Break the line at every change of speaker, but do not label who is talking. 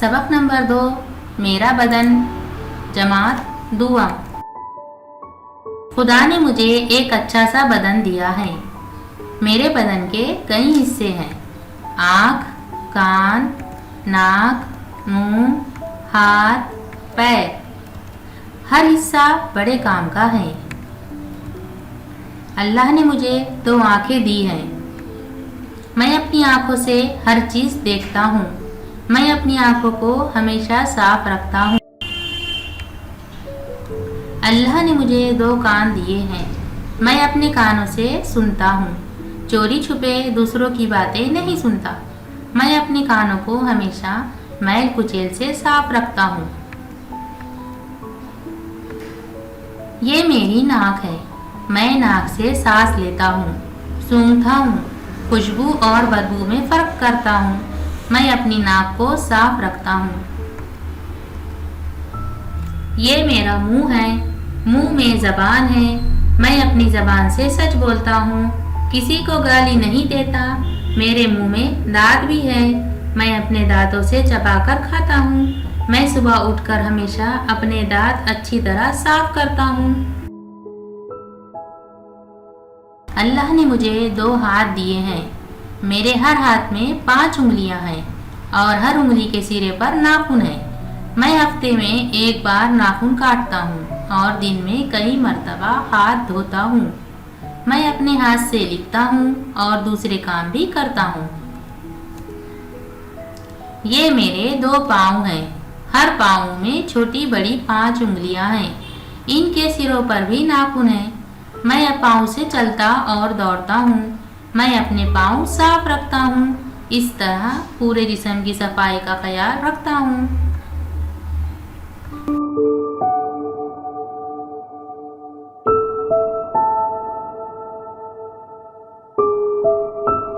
सबक नंबर 2, मेरा बदन। जमात दुआ। खुदा ने मुझे एक अच्छा सा बदन दिया है। मेरे बदन के कई हिस्से हैं। आँख, कान, नाक, मुंह, हाथ, पैर। हर हिस्सा बड़े काम का है। अल्लाह ने मुझे 2 आँखें दी हैं। मैं अपनी आँखों से हर चीज़ देखता हूँ। मैं अपनी आँखों को हमेशा साफ रखता हूँ। अल्लाह ने मुझे 2 कान दिए हैं। मैं अपने कानों से सुनता हूँ। चोरी छुपे दूसरों की बातें नहीं सुनता। मैं अपने कानों को हमेशा मैल कुचैल से साफ रखता हूँ। ये मेरी नाक है। मैं नाक से सांस लेता हूँ, सूंघता हूँ, खुशबू और बदबू में फर्क करता हूँ। मैं अपनी नाक को साफ रखता हूँ। ये मेरा मुंह है। मुंह में जबान है। मैं अपनी जबान से सच बोलता हूँ, किसी को गाली नहीं देता। मेरे मुंह में दांत भी है। मैं अपने दांतों से चबाकर खाता हूँ। मैं सुबह उठकर हमेशा अपने दांत अच्छी तरह साफ करता हूँ। अल्लाह ने मुझे 2 हाथ दिए हैं। मेरे हर हाथ में 5 उंगलियां हैं और हर उंगली के सिरे पर नाखून है। मैं हफ्ते में 1 बार नाखून काटता हूँ और दिन में कई मर्तबा हाथ धोता हूँ। मैं अपने हाथ से लिखता हूँ और दूसरे काम भी करता हूँ। ये मेरे 2 पाँव हैं। हर पाँव में छोटी बड़ी 5 उंगलियां हैं। इनके सिरों पर भी नाखून है। मैं पाँव से चलता और दौड़ता हूँ। मैं अपने पाँव साफ रखता हूँ। इस तरह पूरे जिस्म की सफाई का ख्याल रखता हूँ।